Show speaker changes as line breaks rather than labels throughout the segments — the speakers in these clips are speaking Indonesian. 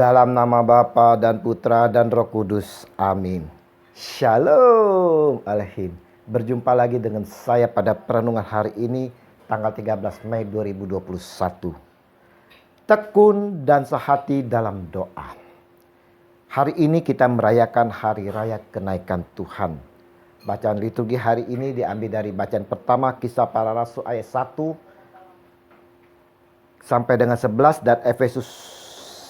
Dalam nama Bapa dan Putra dan Roh Kudus. Amin. Shalom Alaikum. Berjumpa lagi dengan saya pada perenungan hari ini, tanggal 13 Mei 2021. Tekun dan sehati dalam doa. Hari ini kita merayakan Hari Raya Kenaikan Tuhan. Bacaan liturgi hari ini diambil dari bacaan pertama Kisah Para Rasul ayat 1 sampai dengan 11 dan Efesus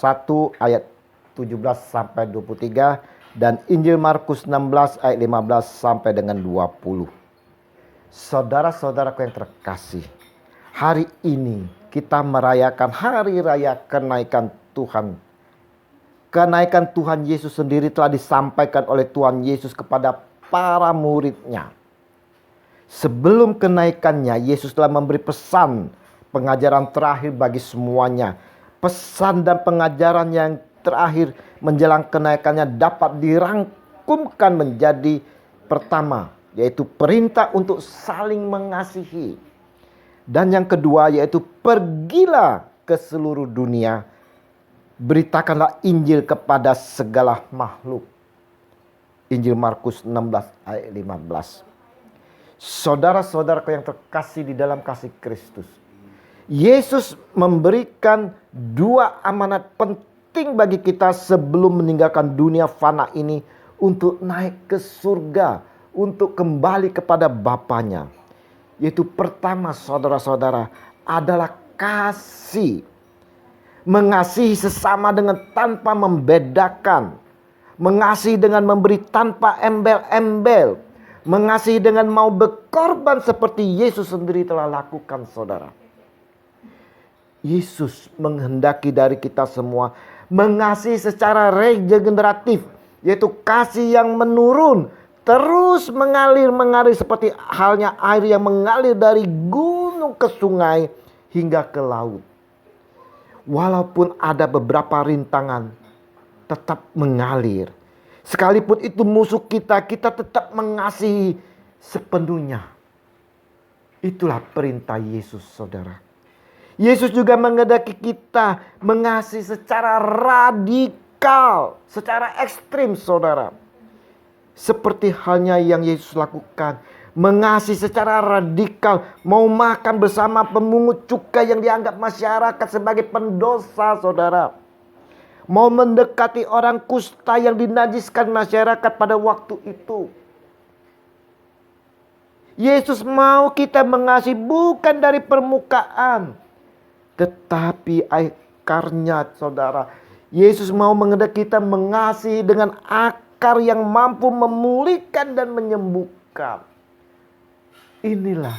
1 ayat 17 sampai 23 dan Injil Markus 16 ayat 15 sampai dengan 20. Saudara-saudaraku yang terkasih, hari ini kita merayakan Hari Raya Kenaikan Tuhan. Kenaikan Tuhan Yesus sendiri telah disampaikan oleh Tuhan Yesus kepada para muridnya. Sebelum kenaikannya, Yesus telah memberi pesan pengajaran terakhir bagi semuanya. Pesan dan pengajaran yang terakhir menjelang kenaikannya dapat dirangkumkan menjadi pertama, yaitu perintah untuk saling mengasihi. Dan yang kedua yaitu pergilah ke seluruh dunia, beritakanlah Injil kepada segala makhluk. Injil Markus 16 ayat 15. Saudara-saudaraku yang terkasih di dalam kasih Kristus, Yesus memberikan dua amanat penting bagi kita sebelum meninggalkan dunia fana ini untuk naik ke surga, untuk kembali kepada Bapanya. Yaitu pertama, saudara-saudara, adalah kasih. Mengasihi sesama dengan tanpa membedakan. Mengasihi dengan memberi tanpa embel-embel. Mengasihi dengan mau berkorban seperti Yesus sendiri telah lakukan, saudara. Yesus menghendaki dari kita semua mengasihi secara regeneratif, yaitu kasih yang menurun, terus mengalir seperti halnya air yang mengalir dari gunung ke sungai hingga ke laut. Walaupun ada beberapa rintangan, tetap mengalir. Sekalipun itu musuh kita, kita tetap mengasihi sepenuhnya. Itulah perintah Yesus, saudara. Yesus juga menghendaki kita mengasihi secara radikal, secara ekstrim, saudara. Seperti halnya yang Yesus lakukan. Mengasihi secara radikal, mau makan bersama pemungut cukai yang dianggap masyarakat sebagai pendosa, saudara. Mau mendekati orang kusta yang dinajiskan masyarakat pada waktu itu. Yesus mau kita mengasihi bukan dari permukaan, tetapi akarnya, saudara. Yesus mau menghendaki kita mengasihi dengan akar yang mampu memulihkan dan menyembuhkan. Inilah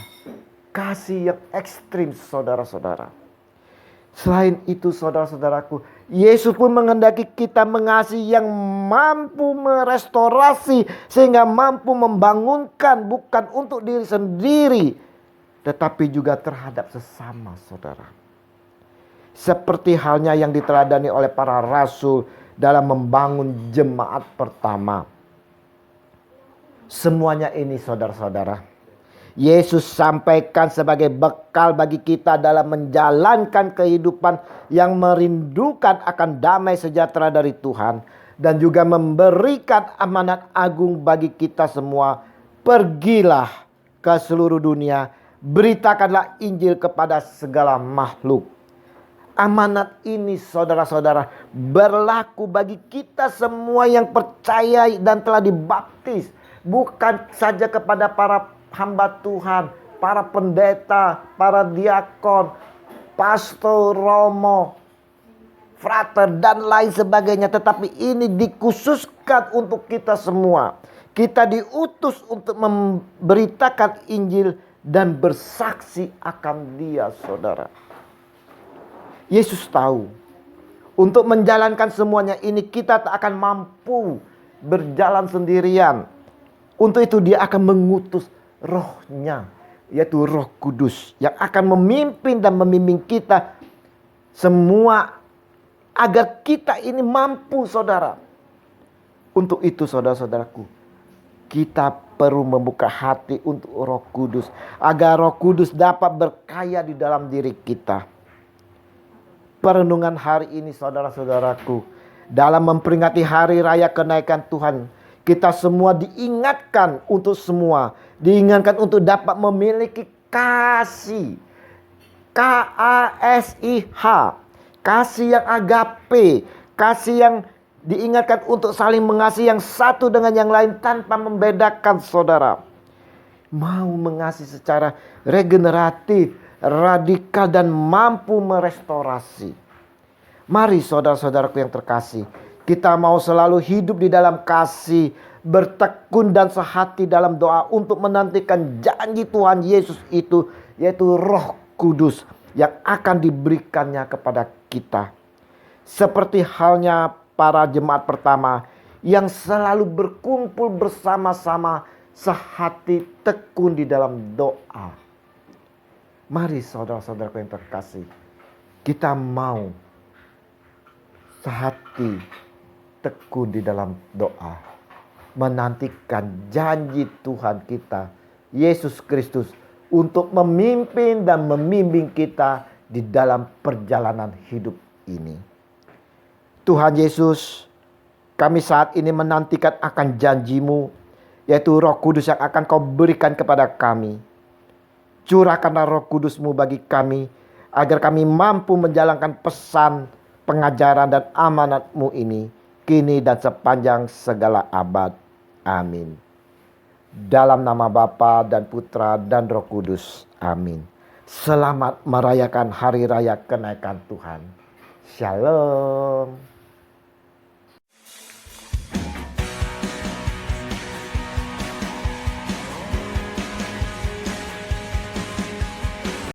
kasih yang ekstrim, saudara-saudara. Selain itu, saudara-saudaraku, Yesus pun menghendaki kita mengasihi yang mampu merestorasi sehingga mampu membangunkan, bukan untuk diri sendiri, tetapi juga terhadap sesama, saudara. Seperti halnya yang diteladani oleh para rasul dalam membangun jemaat pertama. Semuanya ini, saudara-saudara, Yesus sampaikan sebagai bekal bagi kita dalam menjalankan kehidupan yang merindukan akan damai sejahtera dari Tuhan. Dan juga memberikan amanat agung bagi kita semua. Pergilah ke seluruh dunia, beritakanlah Injil kepada segala makhluk. Amanat ini, saudara-saudara, berlaku bagi kita semua yang percaya dan telah dibaptis. Bukan saja kepada para hamba Tuhan, para pendeta, para diakon, pastor, romo, frater, dan lain sebagainya. Tetapi ini dikhususkan untuk kita semua. Kita diutus untuk memberitakan Injil dan bersaksi akan Dia, saudara. Yesus tahu, untuk menjalankan semuanya ini kita tak akan mampu berjalan sendirian. Untuk itu Dia akan mengutus Roh-Nya, yaitu Roh Kudus, yang akan memimpin dan membimbing kita semua agar kita ini mampu, saudara. Untuk itu, saudara-saudaraku, kita perlu membuka hati untuk Roh Kudus, agar Roh Kudus dapat berkarya di dalam diri kita. Perenungan hari ini, saudara-saudaraku, Dalam memperingati hari raya kenaikan Tuhan, kita semua diingatkan untuk dapat memiliki kasih. KASIH, kasih yang agape, kasih yang diingatkan untuk saling mengasihi yang satu dengan yang lain tanpa membedakan saudara. Mau mengasihi secara regeneratif, radikal dan mampu merestorasi. Mari saudara-saudaraku yang terkasih, kita mau selalu hidup di dalam kasih, bertekun dan sehati dalam doa untuk menantikan janji Tuhan Yesus itu, yaitu Roh Kudus yang akan diberikannya kepada kita. Seperti halnya para jemaat pertama yang selalu berkumpul bersama-sama sehati tekun di dalam doa. Mari saudara-saudaraku yang terkasih, kita mau sehati tekun di dalam doa, menantikan janji Tuhan kita Yesus Kristus untuk memimpin dan membimbing kita di dalam perjalanan hidup ini. Tuhan Yesus, kami saat ini menantikan akan janji-Mu, yaitu Roh Kudus yang akan Kau berikan kepada kami. Curahkanlah Roh Kudus-Mu bagi kami, agar kami mampu menjalankan pesan, pengajaran dan amanat-Mu ini, kini dan sepanjang segala abad. Amin. Dalam nama Bapa dan Putra dan Roh Kudus. Amin. Selamat merayakan hari raya kenaikan Tuhan. Shalom.